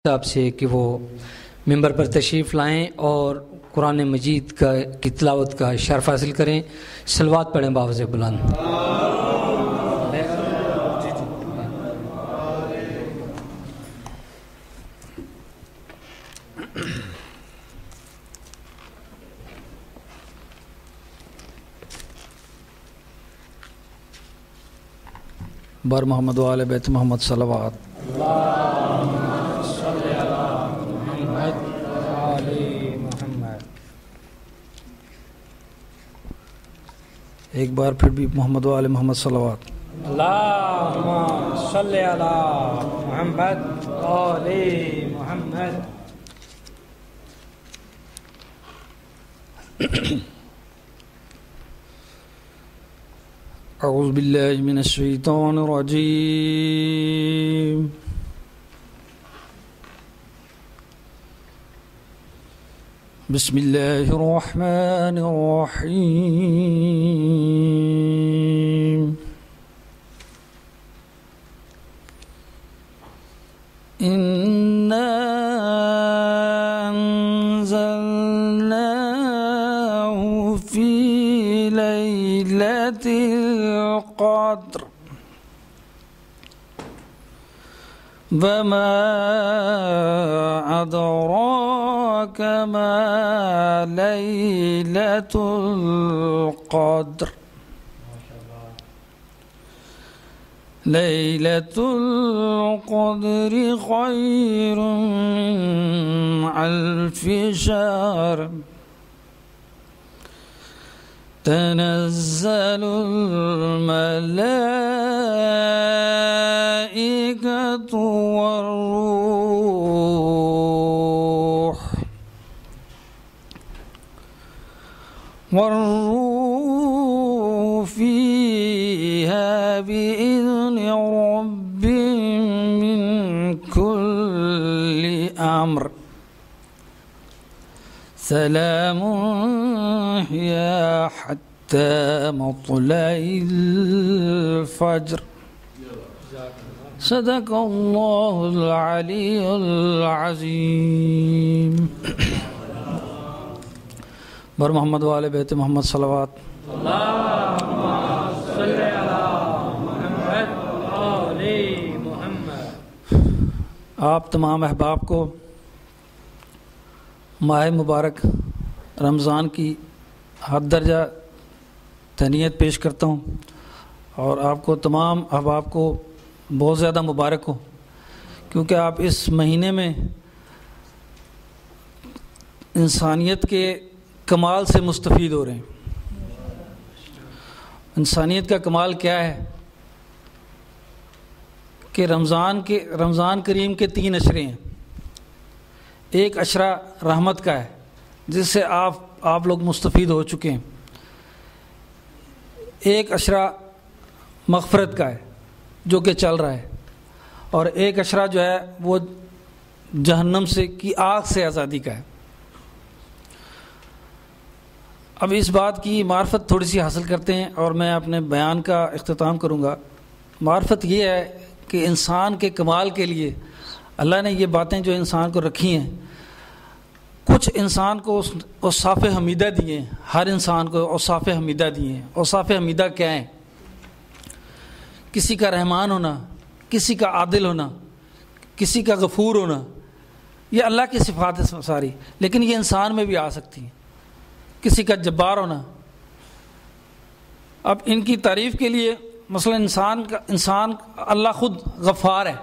صاحب سے کہ وہ ممبر پر تشریف لائیں اور قرآن مجید کی تلاوت کا شرف حاصل کریں. صلوات پڑھیں باوز بلند. بر محمد و آل بیت محمد صلوات. ایک بار پھر بھی محمد و آل محمد صلوات. اللہم صلی علی محمد و آل محمد. اعوذ باللہ من الشیطان الرجیم. بسم اللہ الرحمن الرحیم. انا انزلناه فی لیلۃ القدر وما أدراك ما ليلة القدر. ليلة القدر خير من 1000 شهر. تنزل الملائكة والروح فيها بإذن ربهم من كل أمر. سلام هي حتى مطلع الفجر. صدق اللہ العلی العظیم. بر محمد و آل بیت محمد صلوات. اللہم صلی علی محمد و آل محمد. آپ تمام احباب کو ماہ مبارک رمضان کی حد درجہ تہنیت پیش کرتا ہوں اور آپ کو تمام احباب کو بہت زیادہ مبارک ہو، کیونکہ آپ اس مہینے میں انسانیت کے کمال سے مستفید ہو رہے ہیں. انسانیت کا کمال کیا ہے کہ رمضان کریم کے 3 عشرے ہیں. ایک عشرہ رحمت کا ہے جس سے آپ لوگ مستفید ہو چکے ہیں. ایک عشرہ مغفرت کا ہے جو کہ چل رہا ہے، اور ایک عشرہ جو ہے وہ جہنم کی آگ سے آزادی کا ہے. اب اس بات کی معرفت تھوڑی سی حاصل کرتے ہیں اور میں اپنے بیان کا اختتام کروں گا. معرفت یہ ہے کہ انسان کے کمال کے لیے اللہ نے یہ باتیں جو انسان کو رکھی ہیں، کچھ انسان کو اوصاف حمیدہ دیے ہیں. ہر انسان کو اوصاف حمیدہ دیے ہیں. اوصاف حمیدہ کیا ہیں؟ کسی کا رحمان ہونا، کسی کا عادل ہونا، کسی کا غفور ہونا، یہ اللہ کی صفات ہے ساری، لیکن یہ انسان میں بھی آ سکتی ہیں. کسی کا جبار ہونا. اب ان کی تعریف کے لیے مثلا انسان اللہ خود غفار ہے.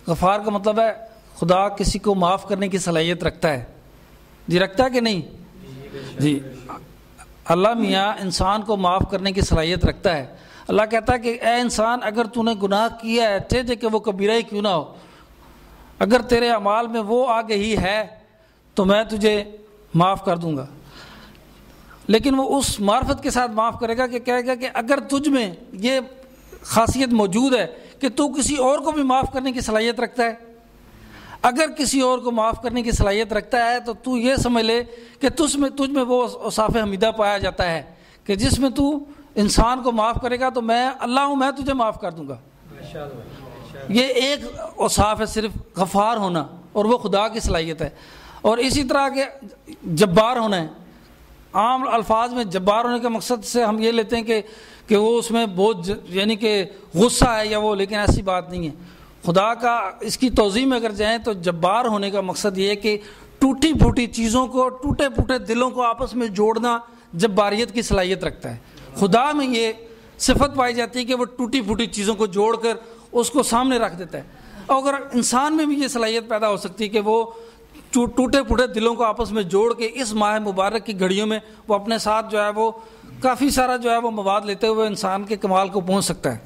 غفار کا مطلب ہے خدا کسی کو معاف کرنے کی صلاحیت رکھتا ہے. جی رکھتا ہے کہ نہیں؟ جی اللہ میاں انسان کو معاف کرنے کی صلاحیت رکھتا ہے. اللہ کہتا ہے کہ اے انسان، اگر تو نے گناہ کیا ہے چاہے کہ وہ کبیرہ ہی کیوں نہ ہو، اگر تیرے اعمال میں وہ آ گئی ہے تو میں تجھے معاف کر دوں گا. لیکن وہ اس معرفت کے ساتھ معاف کرے گا کہ کہے گا کہ اگر تجھ میں یہ خاصیت موجود ہے کہ تو کسی اور کو بھی معاف کرنے کی صلاحیت رکھتا ہے، اگر کسی اور کو معاف کرنے کی صلاحیت رکھتا ہے تو تو یہ سمجھ لے کہ تجھ میں وہ اوصاف حمیدہ پایا جاتا ہے کہ جس میں تو انسان کو معاف کرے گا تو میں اللہ ہوں، میں تجھے معاف کر دوں گا. یہ ایک اوصاف ہے صرف، غفار ہونا، اور وہ خدا کی صلاحیت ہے. اور اسی طرح کے جبار ہونا ہے. عام الفاظ میں جبار ہونے کا مقصد سے ہم یہ لیتے ہیں کہ وہ اس میں بہت یعنی کہ غصہ ہے یا وہ، لیکن ایسی بات نہیں ہے. خدا کا اس کی توضیح میں اگر جائیں تو جبار ہونے کا مقصد یہ ہے کہ ٹوٹی پھوٹی چیزوں کو، ٹوٹے پھوٹے دلوں کو آپس میں جوڑنا جباریت کی صلاحیت رکھتا ہے. خدا میں یہ صفت پائی جاتی ہے کہ وہ ٹوٹی پھوٹی چیزوں کو جوڑ کر اس کو سامنے رکھ دیتا ہے. اور اگر انسان میں بھی یہ صلاحیت پیدا ہو سکتی ہے کہ وہ ٹوٹے پھوٹے دلوں کو آپس میں جوڑ کے اس ماہ مبارک کی گھڑیوں میں وہ اپنے ساتھ جو ہے وہ کافی سارا جو ہے وہ مواد لیتے ہوئے انسان کے کمال کو پہنچ سکتا ہے.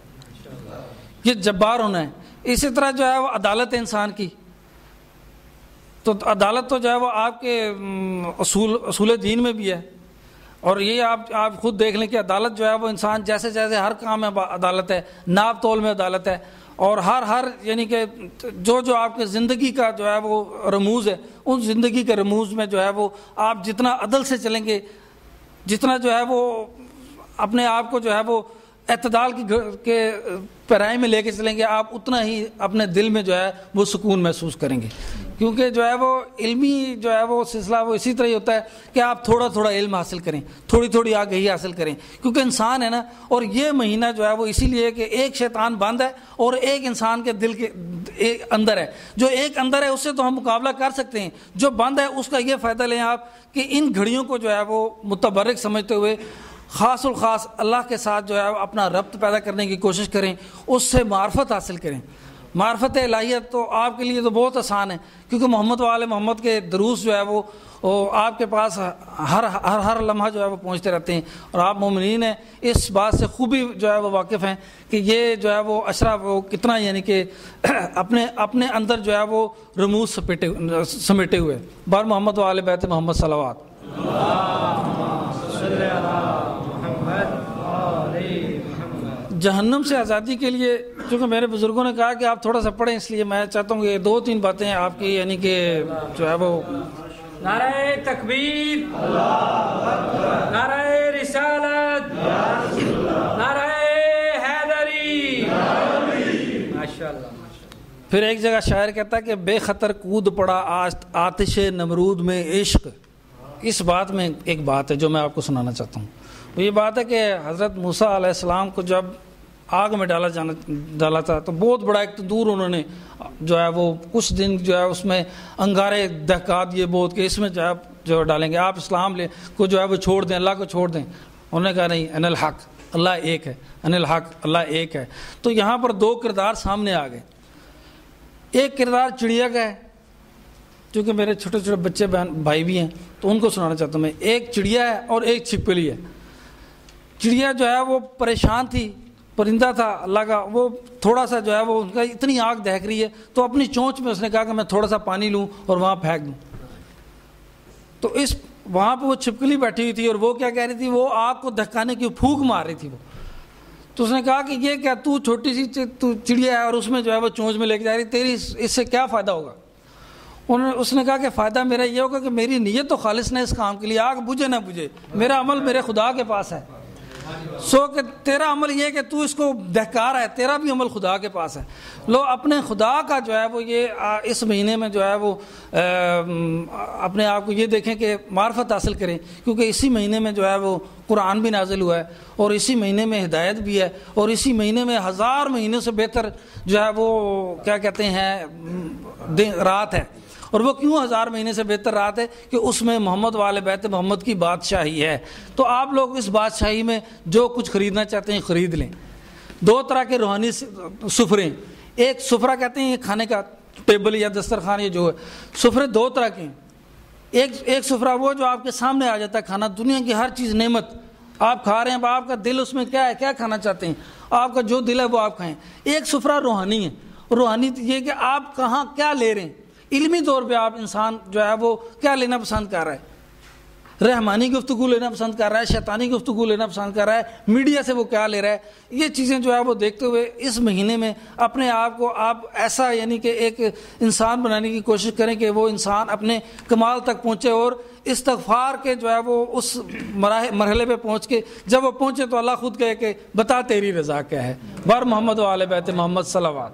یہ جبار ہونا ہے. اسی طرح جو ہے وہ عدالت ہے انسان کی. تو عدالت تو جو ہے وہ آپ کے اصول دین میں بھی ہے. اور یہ آپ خود دیکھ لیں کہ عدالت جو ہے وہ انسان جیسے جیسے ہر کام میں عدالت ہے، ناپ تول میں عدالت ہے، اور ہر یعنی کہ جو آپ کے زندگی کا جو ہے وہ رموز ہے، ان زندگی کے رموز میں جو ہے وہ آپ جتنا عدل سے چلیں گے، جتنا جو ہے وہ اپنے آپ کو جو ہے وہ اعتدال کے پیرائی میں لے کے چلیں گے، آپ اتنا ہی اپنے دل میں جو ہے وہ سکون محسوس کریں گے. کیونکہ جو ہے وہ علمی جو ہے وہ سلسلہ وہ اسی طرح ہی ہوتا ہے کہ آپ تھوڑا تھوڑا علم حاصل کریں، تھوڑی تھوڑی آگہی حاصل کریں، کیونکہ انسان ہے نا. اور یہ مہینہ جو ہے وہ اسی لیے کہ ایک شیطان بند ہے اور ایک انسان کے دل کے اندر ہے. جو ایک اندر ہے اس سے تو ہم مقابلہ کر سکتے ہیں، جو بند ہے اس کا یہ فائدہ لیں آپ کہ ان گھڑیوں کو جو ہے وہ متبرک سمجھتے ہوئے خاص الخاص اللہ کے ساتھ جو ہے اپنا ربط پیدا کرنے کی کوشش کریں، اس سے معرفت حاصل کریں. معرفت الہیت تو آپ کے لیے تو بہت آسان ہے، کیونکہ محمد وآل محمد کے دروس جو ہے وہ آپ کے پاس ہر لمحہ جو ہے وہ پہنچتے رہتے ہیں. اور آپ مومنین ہیں، اس بات سے خوبی جو ہے وہ واقف ہیں کہ یہ جو ہے وہ اشرا وہ کتنا یعنی کہ اپنے اندر جو ہے وہ رموز سمیٹے ہوئے. بار محمد وآل بیت محمد صلوات. جہنم سے آزادی کے لیے، چونکہ میرے بزرگوں نے کہا کہ آپ تھوڑا سا پڑھیں، اس لیے میں چاہتا ہوں کہ 2-3 باتیں آپ کی یعنی کہ جو ہے وہ نعرہ تکبیر، نعرہ رسالت، نعرہ حیدری، ماشاءاللہ. پھر ایک جگہ شاعر کہتا ہے کہ بے خطر کود پڑا آتش نمرود میں عشق. اس بات میں ایک بات ہے جو میں آپ کو سنانا چاہتا ہوں. وہ یہ بات ہے کہ حضرت موسیٰ علیہ السلام کو جب آگ میں ڈالا تھا تو بہت بڑا ایک تندور انہوں نے جو ہے وہ کچھ دن جو ہے اس میں انگارے دہکا دیے بہت کہ اس میں جو ڈالیں گے آپ اسلام کو جو ہے وہ چھوڑ دیں، اللہ کو چھوڑ دیں. انہوں نے کہا نہیں، ان الحق، اللہ ایک ہے، ان الحق، اللہ ایک ہے. تو یہاں پر 2 کردار سامنے آ گئے. ایک کردار چڑیا کا ہے، چونکہ میرے چھوٹے چھوٹے بچے بھائی بھی ہیں تو ان کو سنانا چاہتا ہوں میں. ایک چڑیا ہے اور ایک چھپکلی ہے. چڑیا جو ہے وہ پریشان تھی، پرندہ تھا اللہ کا، وہ تھوڑا سا جو ہے وہ ان کا اتنی آگ دہک رہی ہے تو اپنی چونچ میں اس نے کہا کہ میں تھوڑا سا پانی لوں اور وہاں پھینک دوں. تو وہاں پہ وہ چھپکلی بیٹھی ہوئی تھی اور وہ کیا کہہ رہی تھی، وہ آگ کو دہکانے کی پھونک مار رہی تھی. وہ تو اس نے کہا کہ یہ کیا، تو چھوٹی سی چڑیا ہے اور اس میں جو ہے وہ چونچ میں لے کے جا رہی، تیری اس سے کیا فائدہ ہوگا. اس نے کہا کہ فائدہ میرا یہ ہوگا کہ میری نیت تو خالص نہ اس کام کے لیے، آگ بجھے نہ بجھے، میرا عمل میرے خدا کے پاس ہے. کہ تیرا عمل یہ کہ تو اس کو دہکا رہا ہے، تیرا بھی عمل خدا کے پاس ہے. لو اپنے خدا کا جو ہے وہ یہ اس مہینے میں جو ہے وہ اپنے آپ کو یہ دیکھیں کہ معرفت حاصل کریں، کیونکہ اسی مہینے میں جو ہے وہ قرآن بھی نازل ہوا ہے اور اسی مہینے میں ہدایت بھی ہے اور اسی مہینے میں 1000 مہینوں سے بہتر جو ہے وہ کیا کہتے ہیں رات ہے. اور وہ کیوں 1000 مہینے سے بہتر رات ہے کہ اس میں محمد والے بیت محمد کی بادشاہی ہے. تو آپ لوگ اس بادشاہی میں جو کچھ خریدنا چاہتے ہیں خرید لیں. 2 طرح کے روحانی سفرے، ایک سفرہ کہتے ہیں یہ کھانے کا ٹیبل یا دسترخوان، یہ جو ہے سفرے 2 طرح کے ہیں. ایک سفرہ وہ جو آپ کے سامنے آ جاتا ہے کھانا، دنیا کی ہر چیز نعمت آپ کھا رہے ہیں، آپ کا دل اس میں کیا ہے، کیا کھانا چاہتے ہیں، آپ کا جو دل ہے وہ آپ کھائیں. ایک سفرہ روحانی ہے. روحانی یہ کہ آپ کہاں کیا لے رہے ہیں، علمی طور پہ آپ انسان جو ہے وہ کیا لینا پسند کر رہا ہے. رحمانی گفتگو لینا پسند کر رہا ہے, شیطانی گفتگو لینا پسند کر رہا ہے, میڈیا سے وہ کیا لے رہا ہے, یہ چیزیں جو ہے وہ دیکھتے ہوئے اس مہینے میں اپنے آپ کو آپ ایسا یعنی کہ ایک انسان بنانے کی کوشش کریں کہ وہ انسان اپنے کمال تک پہنچے اور استغفار کے جو ہے وہ اس مرحلے پہ پہنچ کے جب وہ پہنچے تو اللہ خود کہے کہ بتا تیری رضا کیا ہے. بار محمد و آل بیت محمد صلوات.